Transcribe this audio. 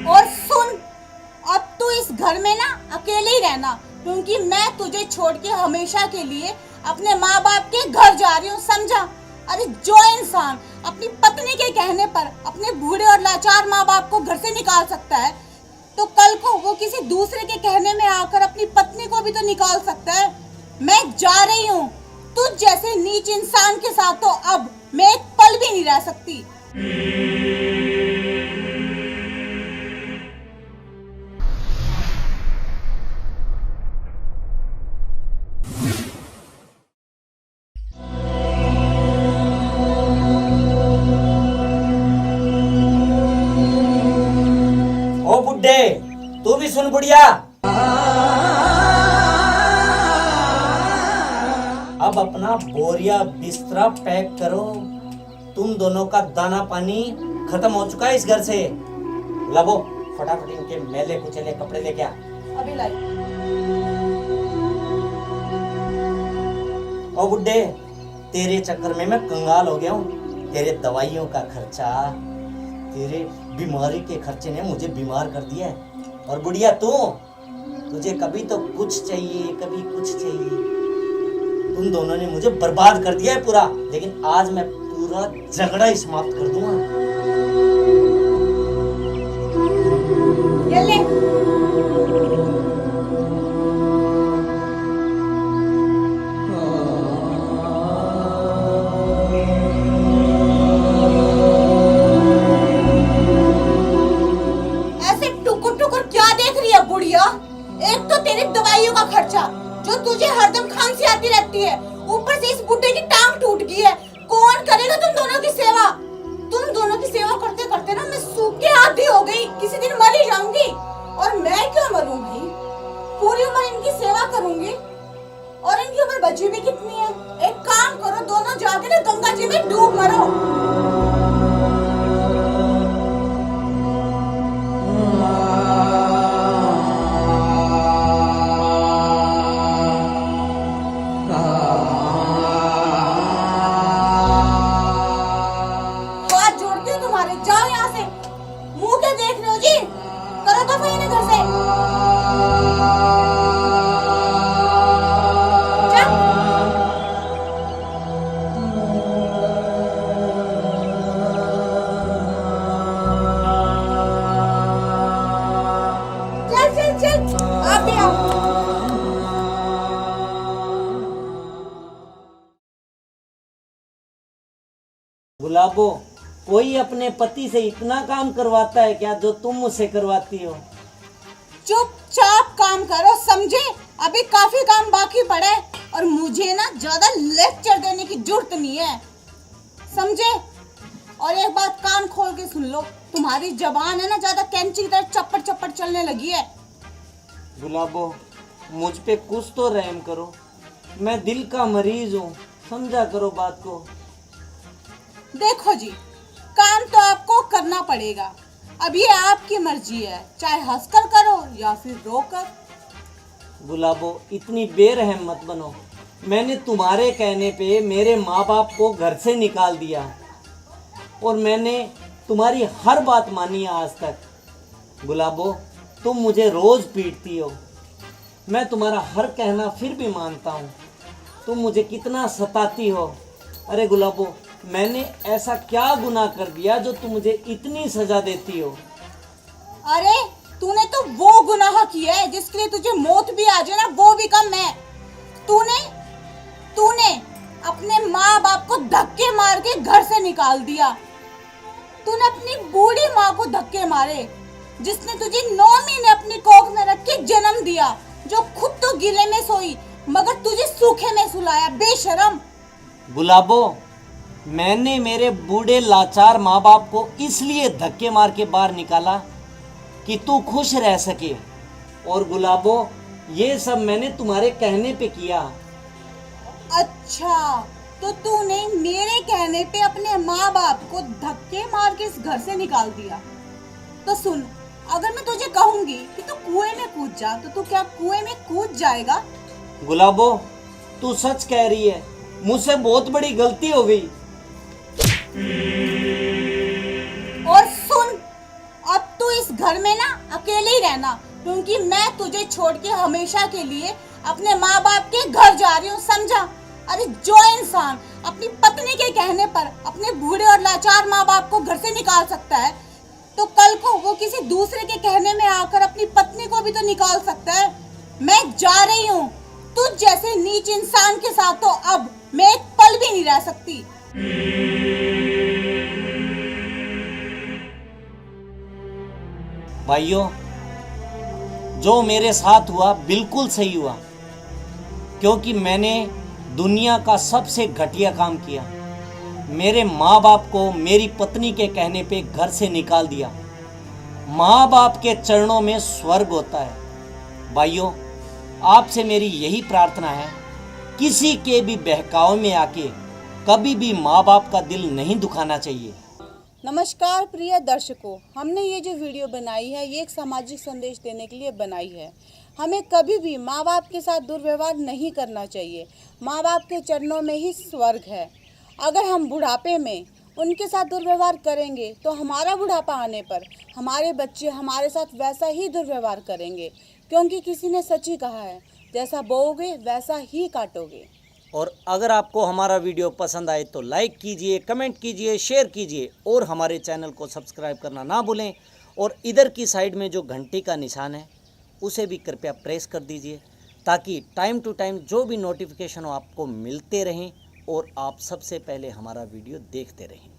और सुन, अब तू इस घर में ना अकेले ही रहना, क्योंकि मैं तुझे छोड़ के हमेशा के लिए अपने माँ बाप के घर जा रही हूँ, समझा? अरे जो इंसान अपनी पत्नी के कहने पर अपने बूढ़े और लाचार माँ बाप को घर से निकाल सकता है, तो कल को वो किसी दूसरे के कहने में आकर अपनी पत्नी को भी तो निकाल सकता है। मैं जा रही हूँ। तुझ जैसे नीच इंसान के साथ तो अब मैं एक पल भी नहीं रह सकती। ओ बुड्ढे, तू भी सुन बुढ़िया। अब अपना बोरिया बिस्तरा पैक करो। तुम दोनों का दाना पानी खत्म हो चुका है इस घर से। लबो फटाफट इनके मैले कुचले कपड़े लेके आ। अभी लाई। ओ बुड्ढे, तेरे चक्कर में मैं कंगाल हो गया हूँ। तेरे दवाइयों का खर्चा, तेरे बीमारी के खर्चे ने मुझे बीमार कर दिया है। और बुढ़िया तुझे कभी तो कुछ चाहिए, कभी कुछ चाहिए। तुम दोनों ने मुझे बर्बाद कर दिया है पूरा, लेकिन आज मैं पूरा झगड़ा ही समाप्त कर दूंगा। ये ले। ऐसे टुकुर टुकुर क्या देख रही है बुढ़िया? एक तो तेरी दवाइयों का खर्चा जो तुझे हरदम खांसी आती रहती है, ऊपर से इस बुड्ढे की टांग टूट गई है। कौन करेगा तुम दोनों की सेवा? तुम दोनों की सेवा करते करते ना मैं सूख के आधी हो गई, किसी दिन मर ही जाऊंगी। और मैं क्यों मरूं भाई? पूरी उम्र इनकी सेवा करूंगी, और इनकी उम्र बची भी कितनी है। एक काम करो, दोनों जाके ना गंगा जी में डूब मरो। जाओ यहाँ से। मुंह क्या देख रहे हो जी? करो तो फिर इन्हें घर से। चल चल चल, आप भी आओ। गुलाबो, कोई अपने पति से इतना काम करवाता है क्या जो तुम मुझसे करवाती हो? चुपचाप काम करो, समझे? अभी काफी काम बाकी पड़ा है, और मुझे ना ज्यादा लेक्चर देने की जरूरत नहीं है, समझे? और एक बात कान खोल के सुन लो, तुम्हारी जबान है ना ज्यादा कैंची की तरह चप्पड़ चप्पड़ चलने लगी है। गुलाबो, मुझ पे कुछ तो रहम करो। मैं दिल का मरीज हूँ, समझा करो बात को। देखो जी, काम तो आपको करना पड़ेगा। अब ये आपकी मर्जी है, चाहे हंसकर करो या फिर रोकर। गुलाबो, इतनी बेरहम मत बनो। मैंने तुम्हारे कहने पे मेरे माँ बाप को घर से निकाल दिया, और मैंने तुम्हारी हर बात मानी है आज तक। गुलाबो, तुम मुझे रोज पीटती हो, मैं तुम्हारा हर कहना फिर भी मानता हूँ। तुम मुझे कितना सताती हो। अरे गुलाबो, मैंने ऐसा क्या गुनाह कर दिया जो तुम मुझे इतनी सजा देती हो? अरे तूने तो वो गुनाह किया है जिसके लिए तुझे मौत भी आ जाए ना, वो भी कम है। तूने अपने माँ बाप को धक्के मार के घर से निकाल दिया। तूने अपनी बूढ़ी माँ को धक्के मारे, जिसने तुझे 9 महीने अपनी कोख में रख के जन्म दिया, जो खुद तो गीले में सोई मगर तुझे सूखे में सुलाया, बेशरम। गुलाबो, मैंने मेरे बूढ़े लाचार माँ बाप को इसलिए धक्के मार के बाहर निकाला कि तू खुश रह सके। और गुलाबो, ये सब मैंने तुम्हारे कहने पे किया। अच्छा, तो तूने मेरे कहने पे अपने माँ बाप को धक्के मार के इस घर से निकाल दिया। तो सुन, अगर मैं तुझे कहूंगी कि तू कुएं में कूद जा, तो तू क्या कुएं में कूद जाएगा? गुलाबो, तू सच कह रही है, मुझसे बहुत बड़ी गलती हो गई। और सुन, क्योंकि मैं तुझे छोड़ के हमेशा के लिए अपने माँ बाप के घर जा रही हूँ, समझा? अरे जो इंसान अपनी पत्नी के कहने पर अपने बूढ़े और लाचार माँ बाप को घर से निकाल सकता है, तो कल को वो किसी दूसरे के कहने में आकर अपनी पत्नी को भी तो निकाल सकता है। मैं जा रही हूँ। तुझ जैसे नीच इंसान के साथ तो अब मैं एक पल भी नहीं रह सकती। भाइयों, जो मेरे साथ हुआ बिल्कुल सही हुआ, क्योंकि मैंने दुनिया का सबसे घटिया काम किया। मेरे माँ बाप को मेरी पत्नी के कहने पे घर से निकाल दिया। माँ बाप के चरणों में स्वर्ग होता है। भाइयों, आपसे मेरी यही प्रार्थना है, किसी के भी बहकावे में आके कभी भी माँ बाप का दिल नहीं दुखाना चाहिए। नमस्कार प्रिय दर्शकों, हमने ये जो वीडियो बनाई है ये एक सामाजिक संदेश देने के लिए बनाई है। हमें कभी भी माँ बाप के साथ दुर्व्यवहार नहीं करना चाहिए। माँ बाप के चरणों में ही स्वर्ग है। अगर हम बुढ़ापे में उनके साथ दुर्व्यवहार करेंगे तो हमारा बुढ़ापा आने पर हमारे बच्चे हमारे साथ वैसा ही दुर्व्यवहार करेंगे, क्योंकि किसी ने सच ही कहा है, जैसा बोओगे वैसा ही काटोगे। और अगर आपको हमारा वीडियो पसंद आए तो लाइक कीजिए, कमेंट कीजिए, शेयर कीजिए और हमारे चैनल को सब्सक्राइब करना ना भूलें। और इधर की साइड में जो घंटी का निशान है उसे भी कृपया प्रेस कर दीजिए, ताकि टाइम टू टाइम जो भी नोटिफिकेशन हो आपको मिलते रहें और आप सबसे पहले हमारा वीडियो देखते रहें।